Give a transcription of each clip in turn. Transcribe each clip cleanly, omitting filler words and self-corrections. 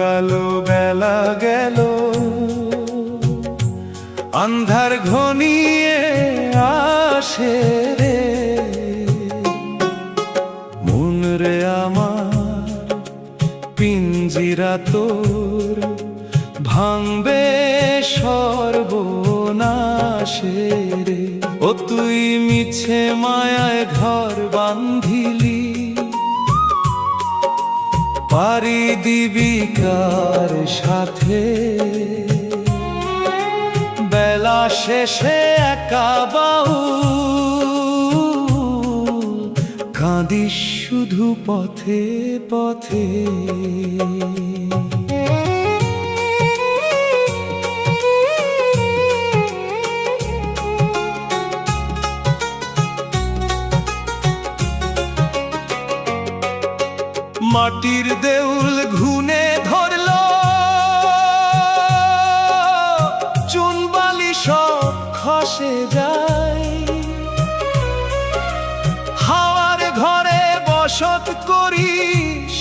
ফুরালো বেলা গেল, আন্ধার ঘনিয়ে আসে রে। মন রে আমার পিঞ্জিরা তোর ভাঙবে সর্বনাশে রে। ও তুই মিছে মায়ায় ঘর বান্ধিলি, পারি দিবি কার সাথে? বেলা শেষে একা বাউল, কাঁদিস শুধু পথে পথে। মাটির দেউল ঘুনে ধরল, চুনবালি সব খসে যায়। হাওয়ার ঘরে বসত করিস,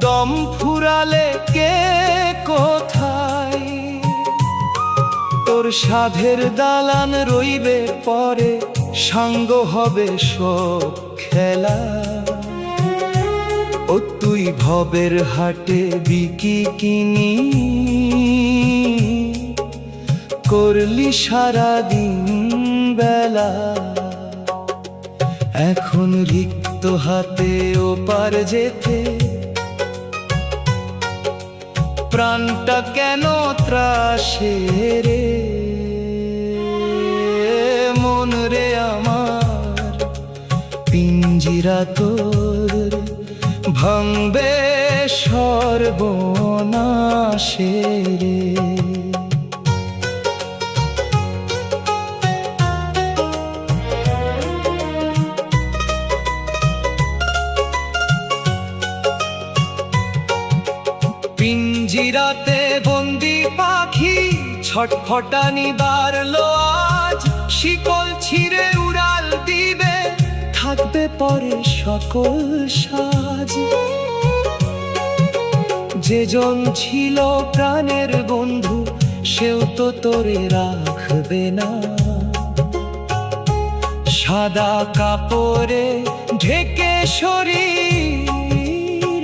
দম ফুরালে কে কোথায়? তোর সাধের দালান রইবে পরে, সাঙ্গ হবে সব খেলা। ও তুই ভবের হাটে বিকি কিনি, করলি সারাদিন বেলা। এখন রিক্ত হাতে ওপার যেতে, প্রাণটা কেন ত্রাসে রে? মন রে আমার পিঞ্জিরা তোর ভাঙবে সর্বনাশে রে। পিঞ্জিরাতে বন্দি পাখি ছটফটানি বাড়লো আজ। শিকল ছিঁড়ে উড়াল দিবে, থাকবে পরে সকল সাজ। যেজন ছিল প্রাণের বন্ধু, সেও তো তোরে রাখবে না। সাদা কাপড়ে ঢেকে শরীর,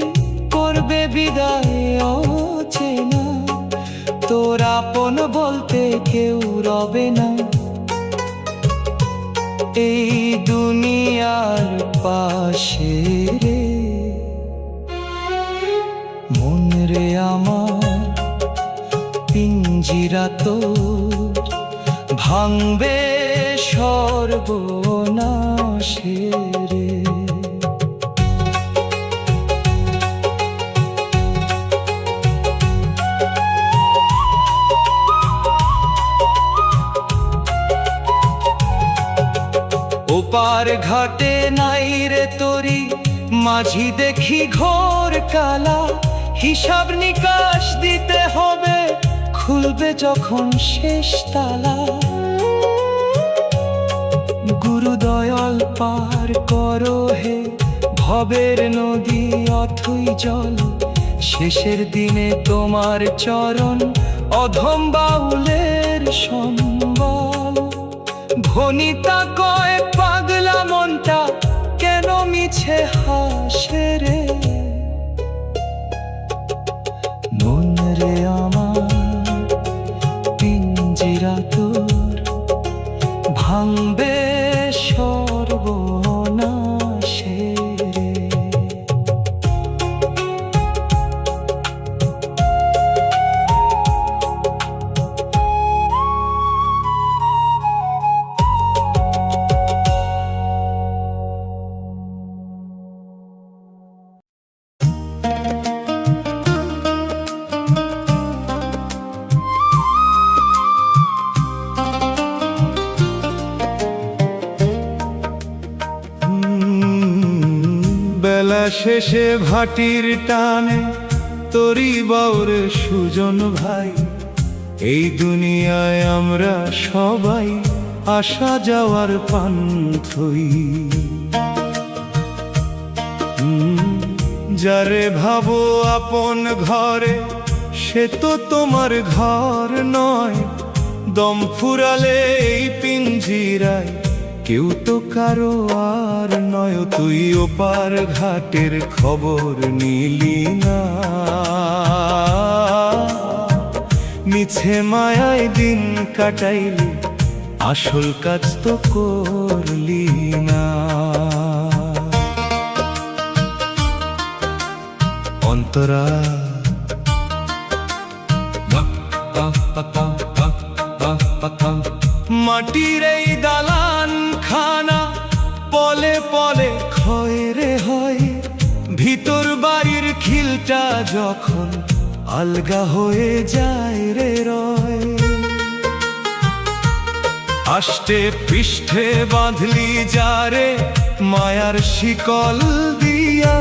করবে বিদায় অচেনা। তোর আপন বলতে কেউ রবে না এই দুনিয়ার পাশে রে। মন রে আমার পিঞ্জিরা তোর ভাঙবে সর্বনাশে রে। ওপার ঘাটে নাই রে তরি, মাঝি দেখি ঘোর কালা। হিসাব নিকাশ দিতে হবে, খুলবে যখন শেষ তালা। গুরুদয়াল পার করো হে ভবের নদী অথই জল। শেষের দিনে তোমার চরণ অধম বাউলের সম্বল। ভনিতা কয় পাগলা মনটা কেন মিছে হাসে রে? মন রে আমার পিঞ্জিরা তোর ভাঙবে সর্বনাশে রে। বেলা শেষে ভাটির টানে তরি বাউরে সুজন ভাই। এই দুনিয়ায় আমরা সবাই আসা যাওয়ার পান্থই। যারে ভাবো আপন ঘরে সে তো তোমার ঘর নয়। দম ফুরালে এই পিঞ্জিরায় কেউ তো কারো আর নয়। তুই ওপার ঘাটের খবর নিলি না, মিছে মায়ায় দিন কাটাইলি, আসল কাজ তো করলি না। অন্তরা মাটির এই দালান খানা পলে পলে ক্ষয় রে হয়। ভিতর বাড়ির খিলটা যখন আলগা হয়ে যায় রে রয়। আষ্টে পৃষ্ঠে বাঁধলি যারে মায়ার শিকল দিয়া,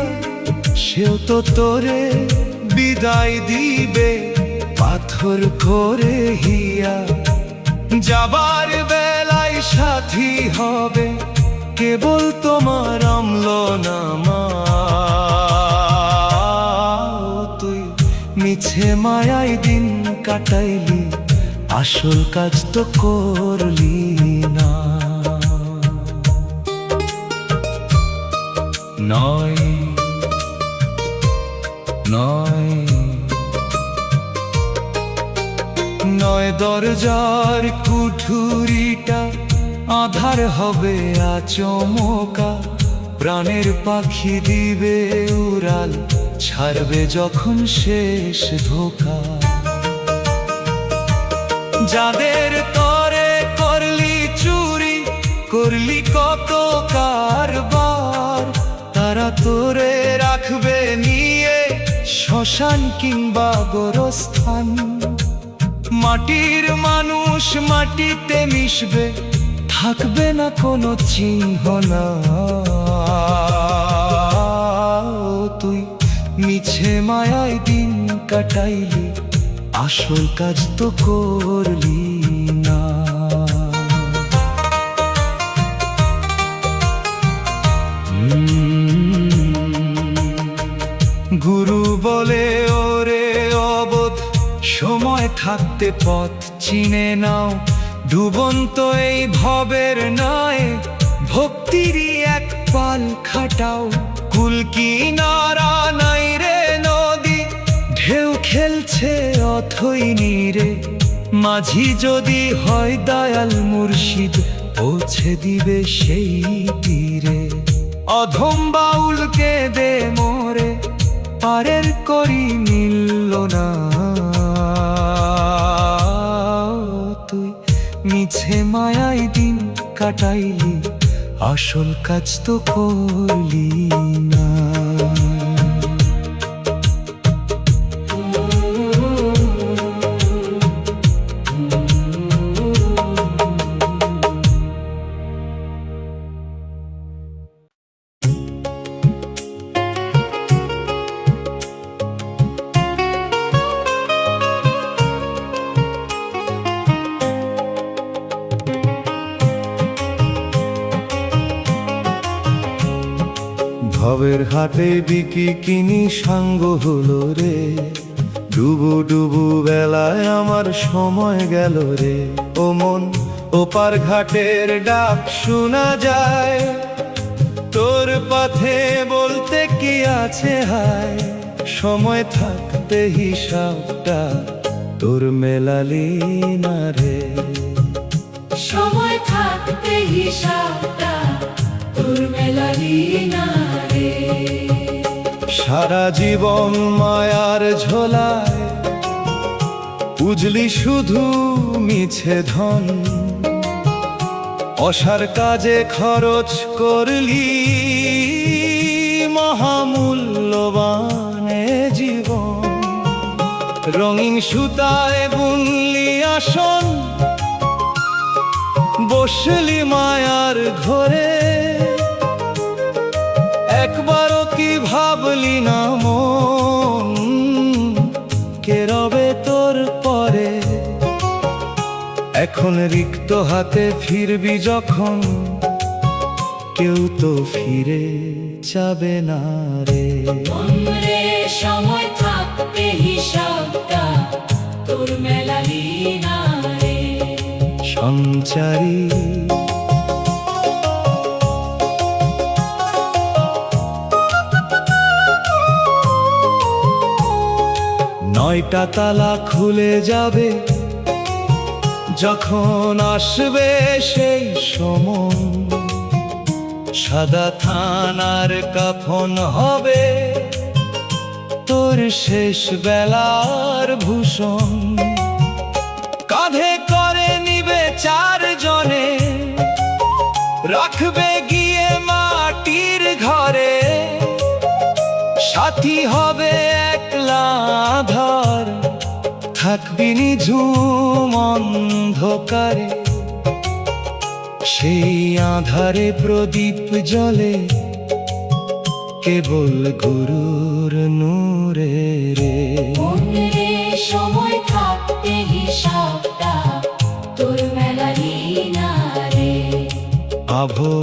সেও তো তোরে বিদায় দিবে পাথর করে হিয়া। যাবার বেলায় সাথী হবে কেবল তোমার অম্লনামা। তুই মিছে মায়ায় দিন কাটাইলি, আসল কাজ তো করলি না। নয় নয় নয় দরজার কুঠুরিটা আধার হবে আচমকা। প্রাণের পাখি দিবে উড়াল, ছাড়বে যখন শেষ ধোঁকা। যাদের তরে করলি চুরি, করলি কত কারবার, তারা তোরে রাখবে নিয়ে শ্মশান কিংবা গোরস্থান। মাটির মানুষ মাটিতে মিশবে, থাকবে না কোনো চিহ্ন না। তুই মিছে মায়ায় দিন কাটাইলি, আসল কাজ তো করলি না। গুরু বলে ওরে অবোধ, সময় থাকতে পথ চিনে নাও। ডুবন্ত এই ভবের নয়, ভক্তিরই এক পাল খাটাও। কুল কিনারা নাই রে নদী, ঢেউ খেলছে অথই নীরে। মাঝি যদি হয় দয়াল মুর্শিদ, পৌঁছে দিবে সেই তীরে। অধম বাউলকে দে মোরে, পারের করি মিলল না। তুই মিছে মায়ায় দিন কাটাইলি, আসল কাজ তো করলি না। ভবের হাটে বিকি কিনি সাঙ্গ হলো রে। ডুবু ডুবু বেলায় আমার সময় গেল রে। ও মন ওপার ঘাটের ডাক শোনা যায়, তোর পথে বলতে কি আছে হায়। সময় থাকতে হিসাবটা তোর মেলালি না রে। সময় থাকতে হিসাবটা তোর মেলালি না রে। সারা জীবন মায়ার ঝোলায় উজলি শুধু মিছে ধন। অসার কাজে খরচ করলি মহামূল্যবান জীবন। রঙিন সুতায় বুনলি আসন, বসলি মায়ার ঘরে। একবারও কি ভাবলি না মন, কে রবে তোর পরে। এখন রিক্ত হাতে ফিরবি যখন, কেউ তো ফিরে যাবে না রে। মনরে সময় থাকতে হিসাবটা তোর মেলালি না রে। সঞ্চারী নয়টা তালা খুলে যাবে যখন আসবে সেই সময়। সাদা থানার কাফন হবে তোর শেষ বেলার ভূষণ। কাঁধে করে নিবে চারজনে, রাখবে গিয়ে মাটির ঘরে। সাথী হবে একলা আধার, থাকবি নিঝুম অন্ধকারে। সেই আধারে প্রদীপ জ্বলে কেবল গুরুর নূরে রে। মনরে সময় থাকতে হিসাবটা তোর মেলালি না রে। আভো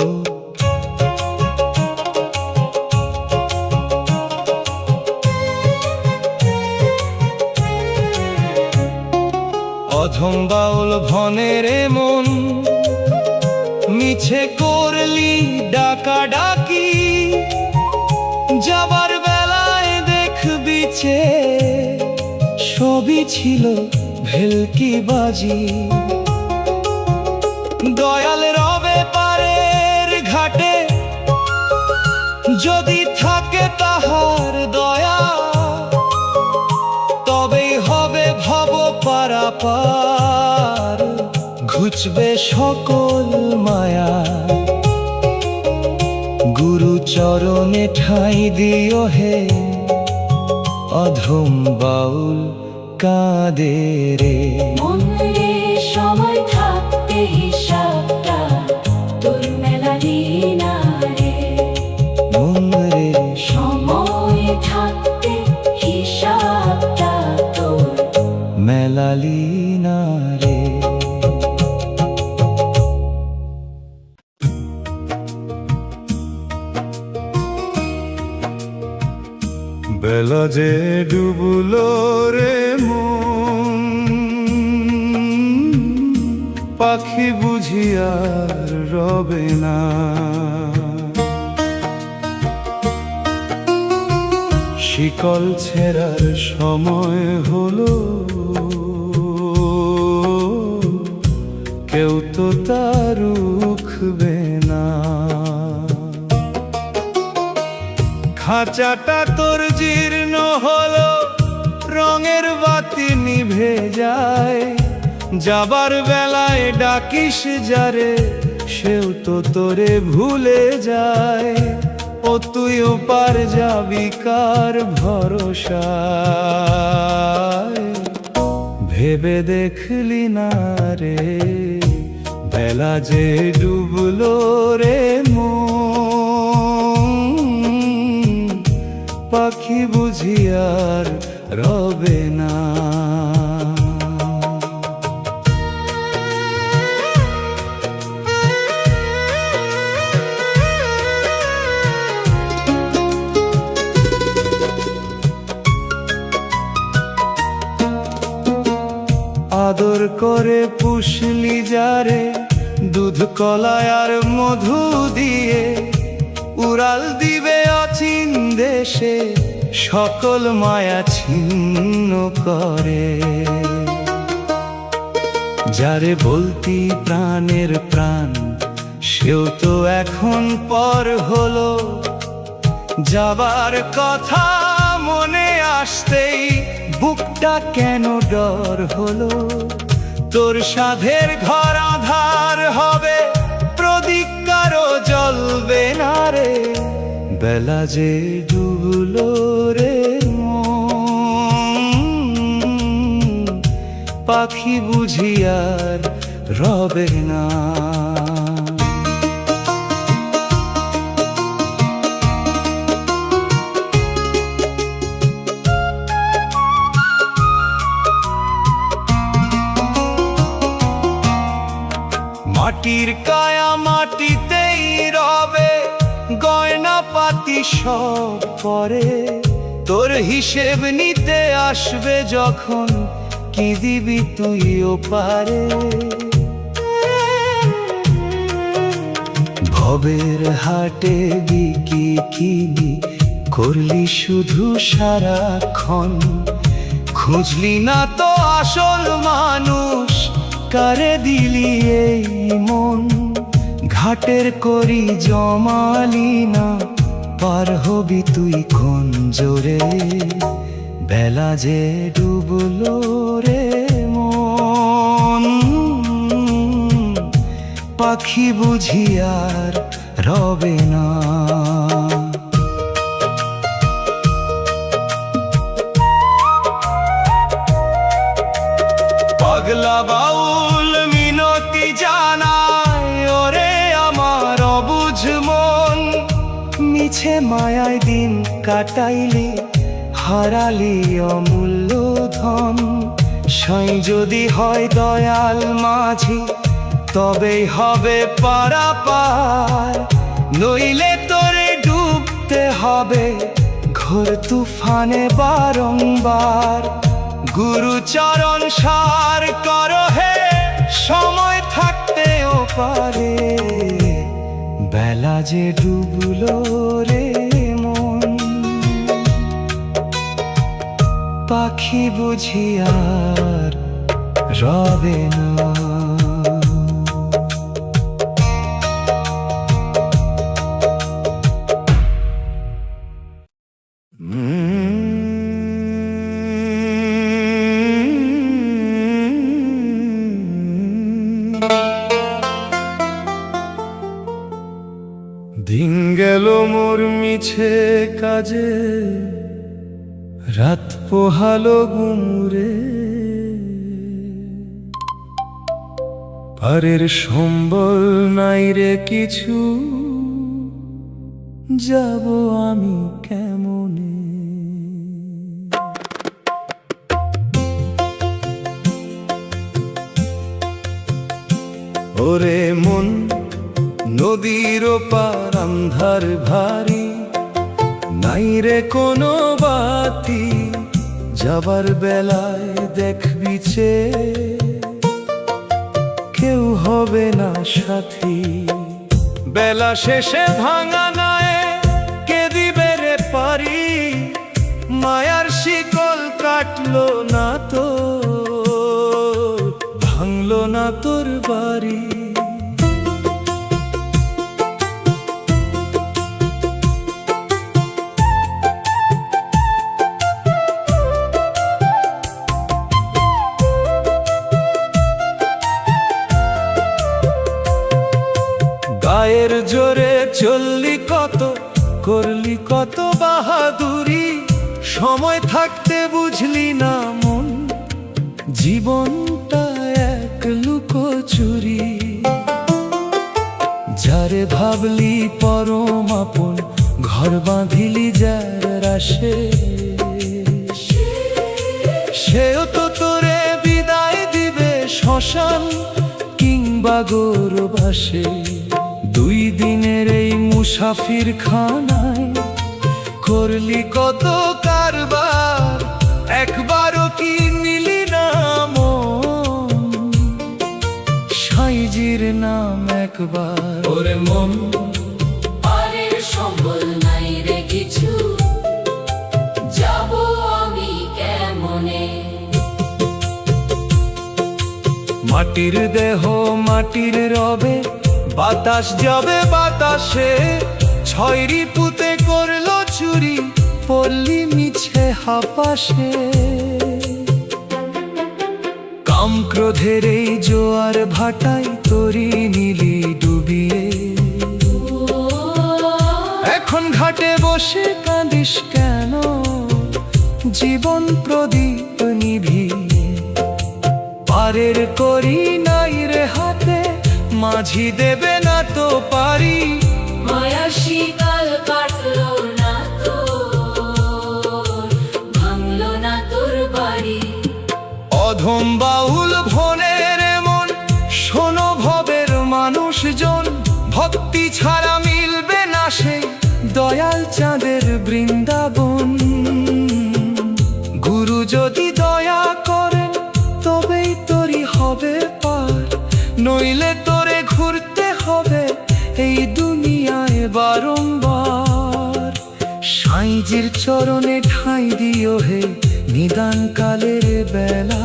অধম বাউল ভনের মন, মিছে করলি ডাকাডাকি। যাবার বেলায় দেখবি চে সবই ছিল ভেলকি বাজি। দয়াল রবে পারের ঘাটে, যদি থাকে তাহার দয়া। তবেই হবে ভব পারাপার, ঘুচবে সকল মায়া। গুরু চরণে ঠাঁই দিও হে, অধম বাউল কাঁদে রে। মনরে সময় থাকতে হিসাবটা তোর মেলালি না রে। মনরে সময় থাকতে হিসাবটা তোর মেলালি না রে। বেলা যে ডুবলো রে মন, পাখি বুঝি আর রবে না। শিকল ছেঁড়ার সময় হলো, কেউ তো তা রুখবে না। খাঁচাটা তোর জীর্ণ হলো, রঙের বাতি নিভে যায়। যাবার বেলায় ডাকিস যারে, সেও তো তোরে ভুলে যায়। ও তুইও পার যাবি কার ভরসায়, ভেবে দেখলি না রে। বেলা যে ডুবলো রে মন, পাখি বুঝি আর রবে না। আদর করে পুষলি যারে, দুধ কলায় আর মধু দিয়ে। উড়াল দিবে অচিন দেশে, সকল মায়া ছিন্ন করে। যারে বলতি প্রাণের প্রাণ, সেও তো এখন পর হলো। যাবার কথা মনে আসতেই বুকটা কেন ডর হলো। তোর সাধের ঘর আধার হবে, প্রদীপ কারো জ্বলবে না রে। বেলা যে ডুবলো রে মন, পাখি বুঝি আর রবে না। মাটির কায়া মাটিতেই রবে, গয়না পাতি সব পরে, তোর হিসেব নিতে আসবে যখন, কি দিবি তুইও পারে। ভবের হাটে বিকি কিনি করলি শুধু সারাক্ষণ, খুঁজলি না তো আসল মানুষ, কারে দিলি এই মন। ঘাটের করি জমালি না, পার হবি তুই কোন জোরে, বেলা যে ডুবলো রে মন। পাখি বুঝি আর রবে না। পাগলা বাউল মিনতি জানায়, ওরে আমার অবুঝ মন। মিছে মায়ায় দিন কাটাইলি, হারালি অমূল্য ধন। সাই যদি হয় দয়াল মাঝি, তবেই হবে পারাপার, নইলে তোরে ডুবতে হবে ঘোর তুফানে বারংবার। গুরুচরণ সার কর হে, সময় থাকতেও পারে, বেলা যে ডুবলো রে মন। পাখি বুঝি আর রবে না। দিন গেল মোর মিছে কাজে, রাত পোহালো গুমরে। পারের সম্বল নাই রে কিছু, যাব আমি কেমনে। ওরে মন নদীর পার আন্ধার ভারী, নাই রে কোনো বাতি, যাবার বেলায় দেখবি চে, কেউ হবে না সাথী। বেলা শেষে ভাঙা নায়ে কে দিবে রে পারি, মায়ার শিকল কাটলো না তো, ভাঙলো না তোর বাড়ি। গায়ের জোরে চললি কত, করলি কত বাহাদুরি, সময় থাকতে বুঝলি না মন, জীবনটা এক লুকোচুরি। যারে ভাবলি পরম আপন, ঘর বাঁধিলি যার আসে, সেও তো তোরে বিদায় দিবে শ্মশান কিংবা গৌরবাসে। দুই দিনের এই মুসাফির খানায় করলি কত কারবার, একবারও কি নিলি না মন, সাইজির নাম একবার। ওরে মন পারের সম্বল নাই রে কিছু, যাব আমি কেমনে। মাটির দেহ মাটির রবে, বাতাস যাবে বাতাসে, ছয় রিপুতে করলো চুরি, পল্লী মিছে হাপাসে। কাম ক্রোধের এই জোয়ার ভাটাই তরি নীলি ডুবিয়ে, এখন ঘাটে বসে কাঁদিস কেন, জীবন প্রদীপ নিভিয়ে। পারের করি নাই রে হাতে, মাঝি দেবে না তো পারি, মায়া শিকাল কাটলো না তো, ভাঙলো না তোর বাড়ি। অধম বাউল ভনের মন, শোনো ভবের মানুষজন, ভক্তি ছাড়া মিলবে না সেই দয়াল চাঁদের বৃন্দাবন। গুরু যদি দয়া করেন তবেই তোরই হবে পার, নইলে তোরে ঘুরতে হবে এই দুনিয়ায় বারংবার। সাইজির চরণে ঠাঁই দিও হে নিদান কালের বেলা,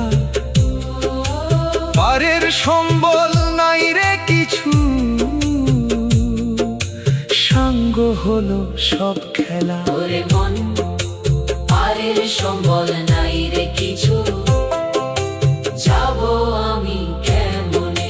পারের সম্বল নাই রে কিছু, সাঙ্গ হলো সব খেলা। ওরে মন পারের সম্বল নাই রে কিছু, যাব আমি কেমনে।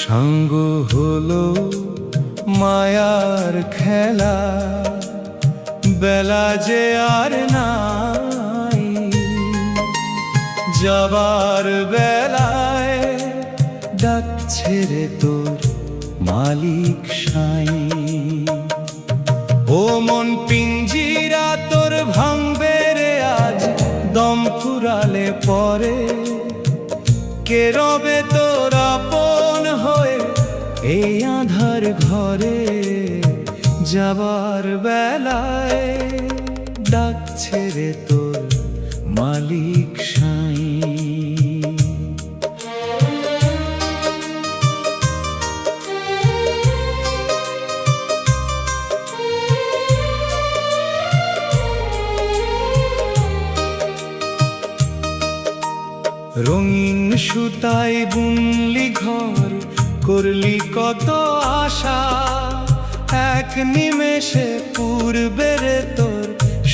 সাঙ্গ হলো মায়ার খেলা, বেলা যে আর নাই, যাবার বেলায় ডাকছে রে তোর মালিক সাই। ও মন পিঞ্জিরা তোর ভাঙবে রে আজ, দম ফুরালে পরে কে রবে তোর আপন হয়ে এই আধার ঘরে। যাবার বেলায় ডাকছে রে তোর মালিক সাই। রঙিন সুতায় বুনলি ঘর, করলি কত আশা, এক নিমেষে পূর্বে রে তোর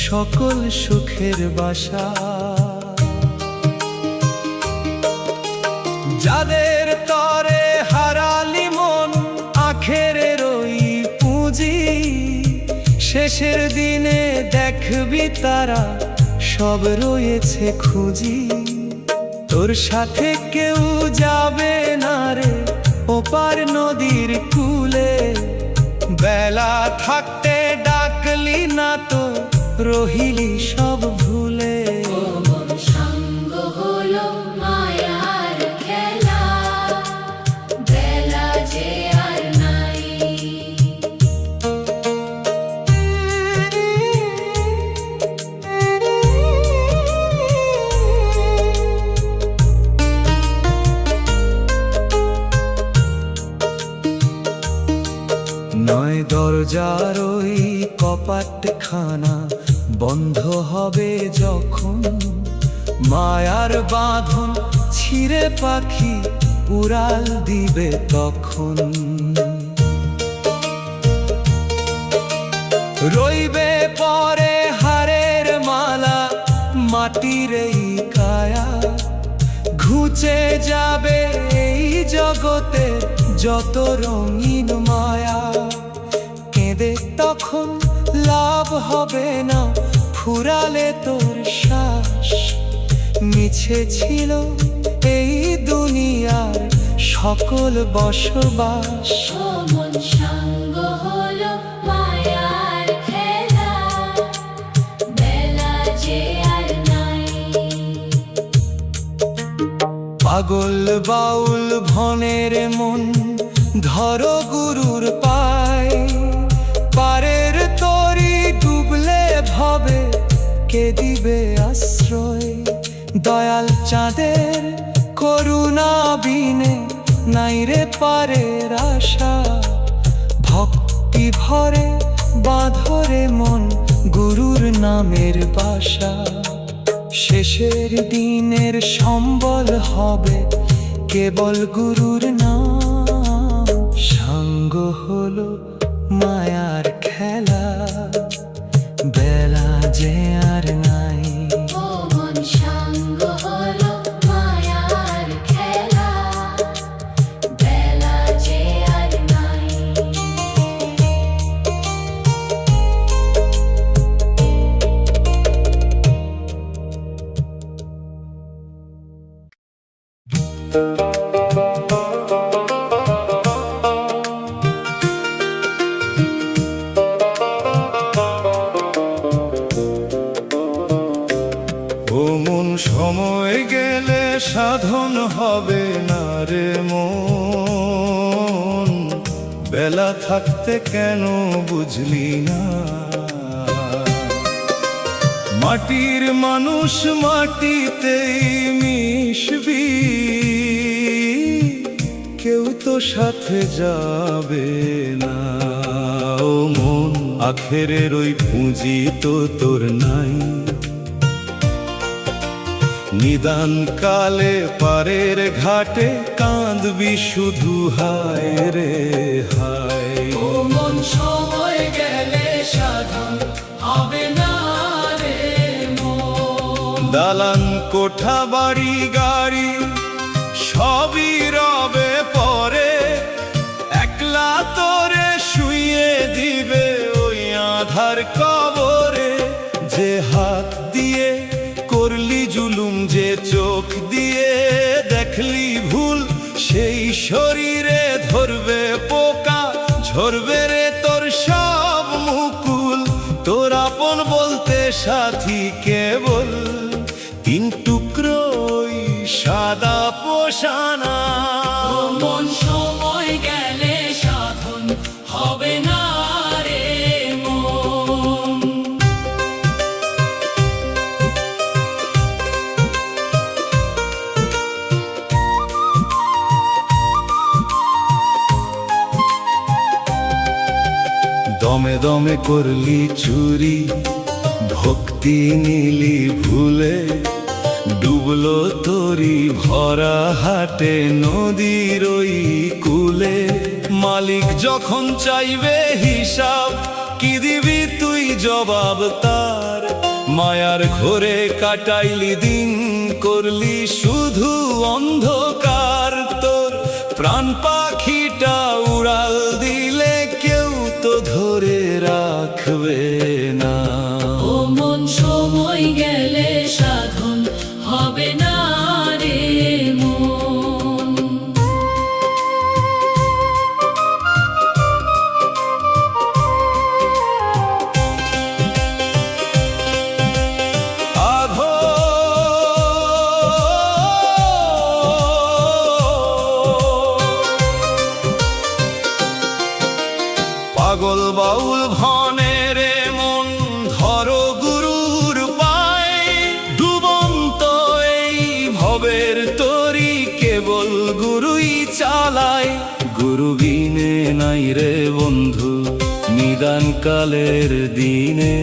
সকল সুখের বাসা। যাদের তরে হারালি মন আখেরের ওই পুঁজি, শেষের দিনে দেখবি তারা সব রয়েছে খুঁজি। তোর সাথে কেউ যাবে না রে ওপার নদীর কূলে, বেলা থাকতে ডাকলি না তো রহিলি সব ভুলে। ও মন সাঙ্গ হলো মায়ার খেলা, বেলা যে আর নাই। নয় দরজার ওই কপাটখানা বন্ধ হবে যখন, মায়ার বাঁধন ছিঁড়ে পাখি উড়াল দিবে তখন। রইবে পরে হারের মালা মাটির এই কায়া, ঘুচে যাবে এই জগতে যত রঙিন মায়া। কেঁদে তখন লাভ হবে না ফুরালে তোর শ্বাস, মিছে ছিল এই দুনিয়ার সকল বসবাস। ও মন সাঙ্গ হলো মায়ার খেলা, বেলা যে আর নাই। পাগল বাউল ভনের মন ধরো গুরুর পায়, পারের তরি ডুবলে ভবে কে দিবে আশ্রয়। দয়াল চাঁদের করুণা বিনে নাই রে পারের আশা, ভক্তি ভরে বাঁধরে মন গুরুর নামের বাসা। শেষের দিনের সম্বল হবে কেবল গুরুর নাম, সাঙ্গ হলো মায়ার খেলা, বেলা যে আর নাই। ও মন সাঙ্গ হলো মায়ার খেলা, বেলা যে আর নাই। সাধন হবে না রে মন, বেলা থাকতে কেন বুঝলি না? মাটির মানুষ মাটিতেই মিশবি, কেউ তো সাথে যাবে না। ও মন, আখেরের ওই পুঁজি তো তোর নাই। নিদান কালে পারের ঘাটে কাঁদবি শুধু হায় রে হায়। ও মন, সময় গেলে সাধন হবে না রে মন। দালান কোঠা বাড়ি গাড়ি সবই রবে পরে, একলা তোরে শুইয়ে দিবে ওই আধার কবরে। যে হাত দিয়ে করলি জুলুম, যে চোখ দিয়ে দেখলি ভুল, সেই শরীরে ধরবে পোকা, ঝরবে রে তোর সব মুকুল। তোর আপন বলতে সাথী কেবল তিন টুকরো ওই সাদা পোশানা। ও মন, সময় গেলে সাধন হবে না রে মন। দমে দমে করলি চুরি, ভক্তি নিলি ভুলে, ডুবলো তোরি ভরা হাটে নদীর ওই কূলে। মালিক যখন চাইবে হিসাব, কি দিবি তুই জবাব তার? মায়ার ঘোরে কাটাইলি দিন, করলি শুধু অন্ধকার। তোর প্রাণ পাখিটা উড়াল দিলে কেউ তো ধরে রাখবে না। ও মন, সময় গেলে সাধন হবে না রে মন। আধো পাগল বাউল ভনে রে মন, ধরো গুরুর পায়। ডুবন্ত এই ভবের তরি কেবল গুরুই চালায়। গুরু বিনে নাই রে বন্ধু নিদান কালের দিনে।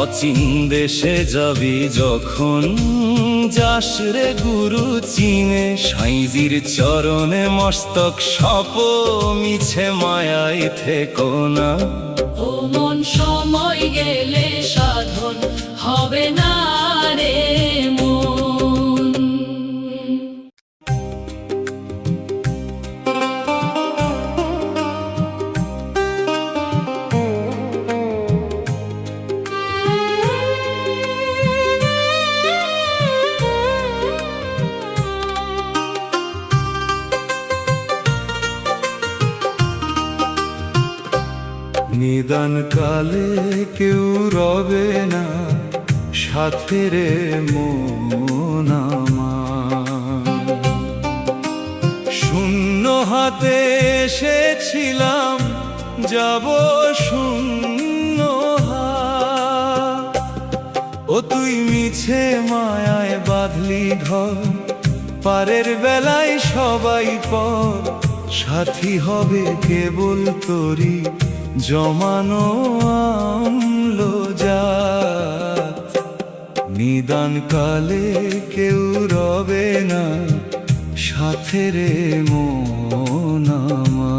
অচিন দেশে যাবি যখন, যাস রে গুরু চিনে। সাইজির চরণে মস্তক সপ, মিছে মায়ায় থেকো না। ও মন, সময় গেলে সাধন হবে না রে মন। নিদান কালে কেউ রবে না সাথে রে মন আমার। শূন্য হাতে এসেছিলাম, যাব শূন্য হাত। ও তুই মিছে মায়ায় বাঁধলি ঘর, পারের বেলায় সবাই পর। সাথী হবে কেবল তোরি জমানো আমলো জাত। নিদান কালে কেউ রবে না সাথে রে মন আমার।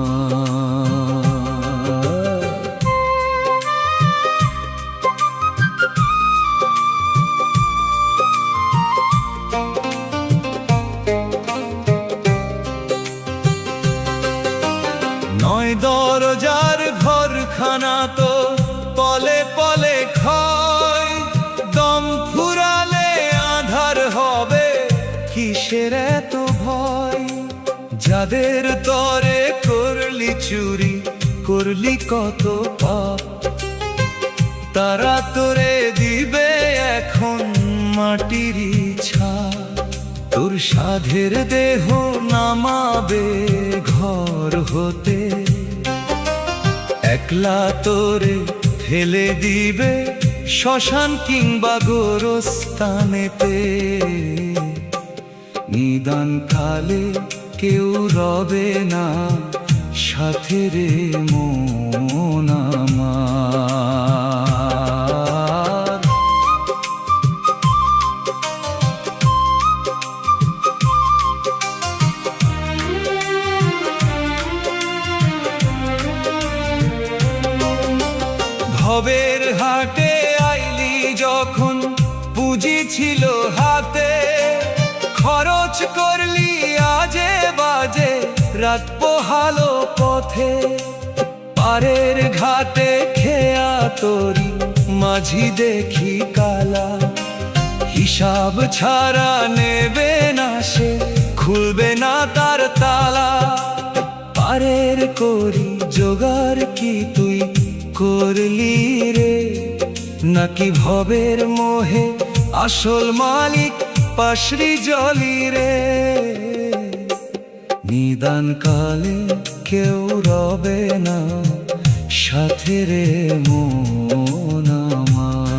নয় দরজার ঘরখানা তো পলে পলে ক্ষয়। দম ফুরালে আধার হবে, কিসের এত ভয়? যাদের তরে করলি চুরি, করলি কত পাপ, তারা তোরে দিবে এখন মাটির ছাপ। তোর সাধের দেহ নামাবে ঘর হতে, একলা তোরে ফেলে দিবে শ্মশান কিংবা গোরস্থানেতে। নিদান কালে কেউ রবে না সাথে রে মন আমার। ভবের হাটে আইলি যখন পুঁজি ছিল হাতে, খরচ করলি আজে বাজে রাত পোহালো পথে। পারের ঘাটে খেয়া তোরি মাঝি দেখি কালা, হিসাব ছাড়া নেবে না সে, খুলবে না তার তালা। পারের করি জোগাড় কি তুই করলি রে, নাকি ভবের মোহে আসল মালিক পাশরি জলি রে। নিদান কালে কেউ রবে না সাথে রে মন আমার।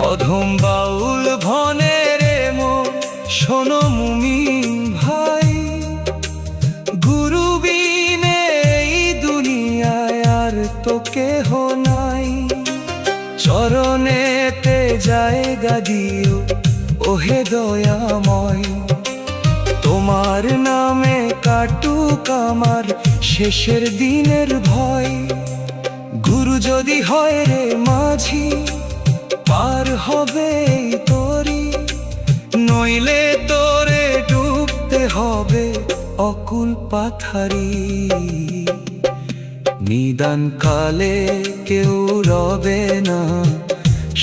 অধম বাউল ভনে রে মোর শোনো মুমিন ভাই, গুরু বিনে এই দুনিয়ায় আর তো কেহ নাই। চরণেতে জায়গা দিও ওহে দয়াময়, তোমার নামে কাটুক আমার শেষের দিনের ভয়। গুরু যদি হয় রে মাঝি পার হবে তোরি, নইলে তোরে ডুবতে হবে অকুল পাথারি। নিদান কালে কেউ রবে না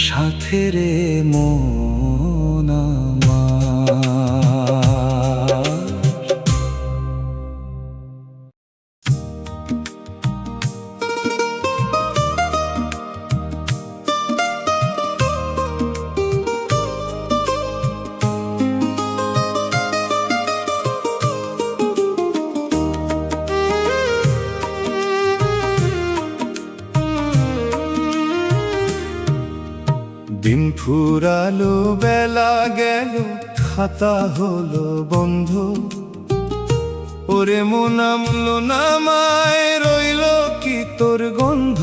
সাথে রে মন আমার। দিন ফুরালো বেলা গেল খাতা হলো বন্ধ, ওরে মন আমলো নামায় রইল কি তোর গন্ধ।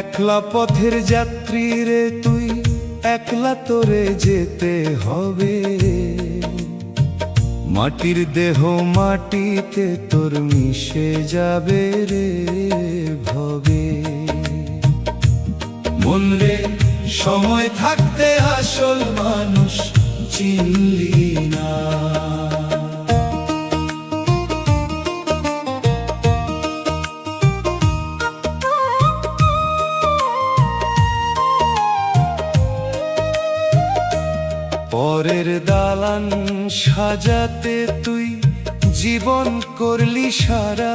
একলা পথের যাত্রী রে তুই, একলা তোরে যেতে হবে। মাটির দেহ মাটিতে তোর মিশে যাবে রে ভবে। মন রে সময় থাকতে আসল মানুষ চিনলি না, পরের দালান সাজাতে তুই জীবন করলি সারা।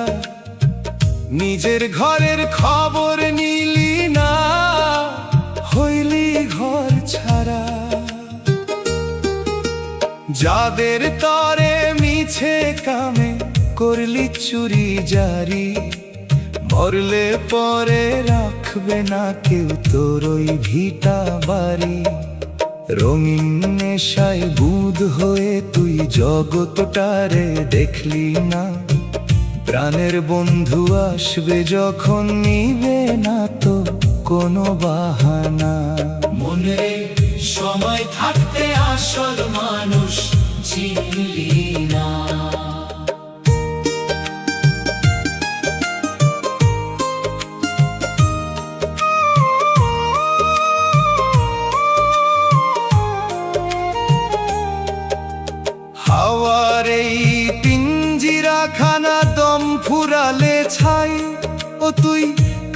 নিজের ঘরের খবর নিলি না, হইলি ঘর ছাড়া। যাদের তরে মিছে কামে করলি চুরি জারি, মরলে পরে রাখবে না কেউ তোর ওই ভিটা বাড়ি। রঙিন নেশায় বুধ হয়ে তুই জগৎটারে দেখলি না, প্রাণের বন্ধু আসবে যখন নিবে না তো কোনো বাহানা। মনে সময় থাকতে আসল মানুষ চিনলি না। হাওয়ার এই পিঞ্জিরাখানা দম ফুরালে ছাই, ও তুই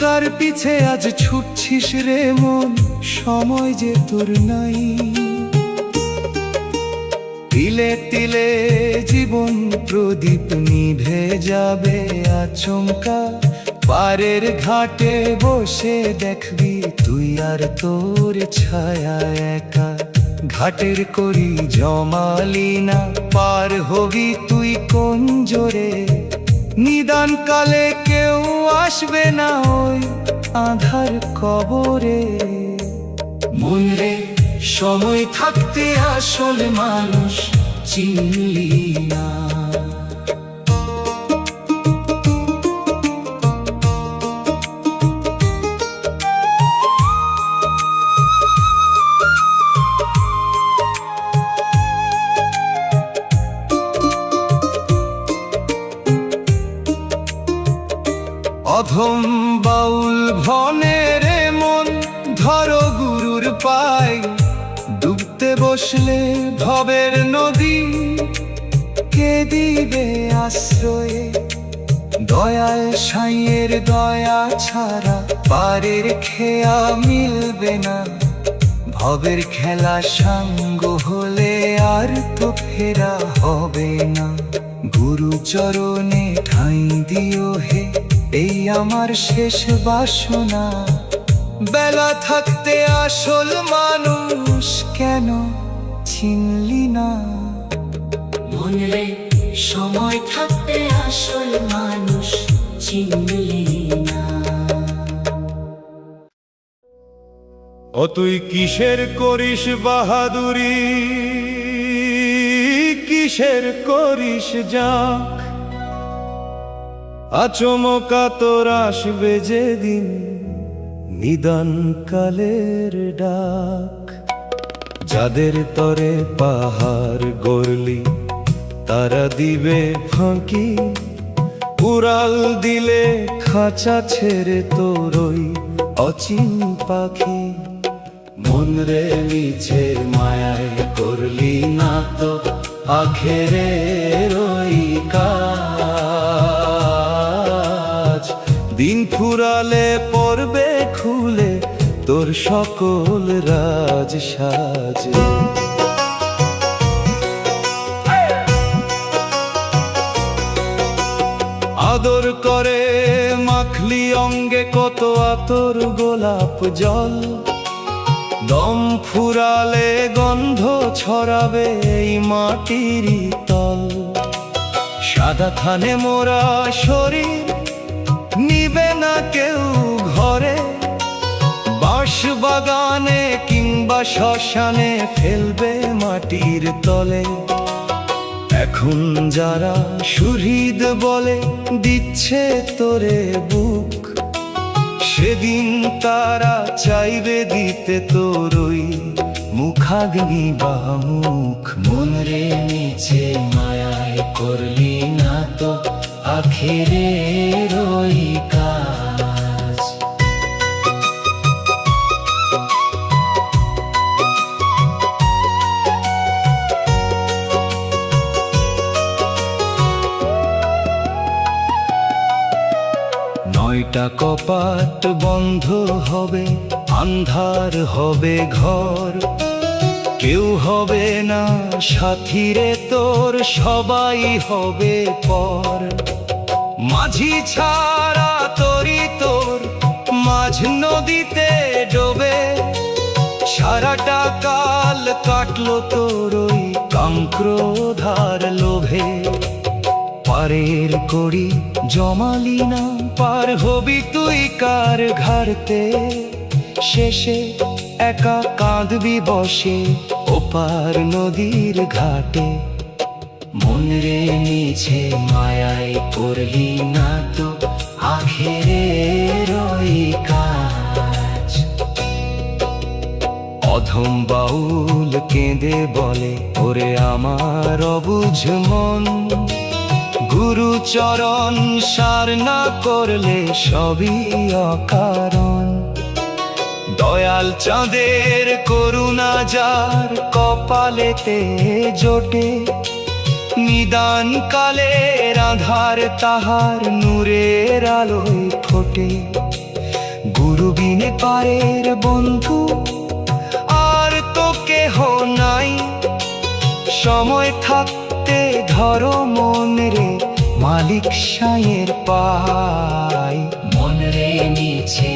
কার পিছে আজ ছুটছিস রে মন, সময় যে তোর নাই। তিলে তিলে জীবন প্রদীপ নিভে যাবে আচমকা। পারের ঘাটে বসে দেখবি তুই আর তোর ছায়া একা। ঘাটের করি জমালি না, পার হবি তুই কোন জোরে। নিদান কালে কেউ আসবে না ওই আধার কবরে। মন রে সময় থাকতে আসল মানুষ চিনলি না। অধম বাউল ভনের মন ধরো গুরুর পায়। ডুবতে বসলে ভবের নদী কে দিবে আশ্রয়ে। দয়াল সাইয়ের দয়া ছাড়া পারের খেয়া মিলবে না। ভবের খেলা সাঙ্গ হলে আর তো ফেরা হবে না। গুরু চরণে ঠাঁই দিও হে, এই আমার শেষ বাসনা। বেলা থাকতে আসল মানুষ কেন চিনলি না? মন রে সময় থাকতে আসল মানুষ চিনলি না। ও তুই কিসের করিস বাহাদুরি, কিসের করিস যাক? আচমকা তোর আসবে যেদিন নিদান কালের ডাক। যাদের তরে পাহাড় গড়লি তারা দিবে ফাঁকি। উড়াল দিলে খাঁচা ছেড়ে তোর ওই অচিন পাখি। মন রে মিছে মায়ায় করলি না তো আখেরের ওই কাজ। দিন ফুরালে পড়বে খুলে তোর সকল রাজ সাজ। আদর করে মাখলি অঙ্গে কত আতর গোলাপ জল। দম ফুরালে গন্ধ ছড়াবে এই মাটিরই তল। সাদা থানে মোরা শরীর নিবে না কেউ ঘরে। বাঁশ বাগানে কিংবা শ্মশানে ফেলবে মাটির তলে। এখন যারা সুহৃদ বলে দিচ্ছে তোরে বুক, সেদিন তারা চাইবে দিতে তোর ওই মুখাগ্নি বা মুখ। মন রে নিচে মায়ায় করলি না তো আখেরের ওই কাজ। নয়টা কপাট বন্ধ হবে, আন্ধার হবে ঘর। কেউ হবে না সাথীরে তোর, সবাই হবে পর। মাঝি ছাড়া তরি তোর মাঝ নদীতে ডোবে। সারাটা কাল কাটলো তোর ওই কাঙ্ক্রোধার লোভে। পারের করি জমালি না, পার হবি তুই কার ঘাড়তে। শেষে একা কাঁদবি বসে ওপার নদীর ঘাটে। মন রে নিছে মায়ায় করলি না তো আখেরের ওই কাজ। অধম বাউল কেঁদে বলে ওরে আমার অবুঝ মন। গুরু চরণ সার না করলে সবই অকারণ। দয়াল চাঁদের করুণা যার কপালেতে জোটে। নিদান কালের আধার তাহার নূরের আলোয় ফোটে। গুরু বিনে পারের বন্ধু আর তো কেহ নাই। সময় থাকতে ধরো মন রে মালিক সায়ের পাই, মন রে নিচে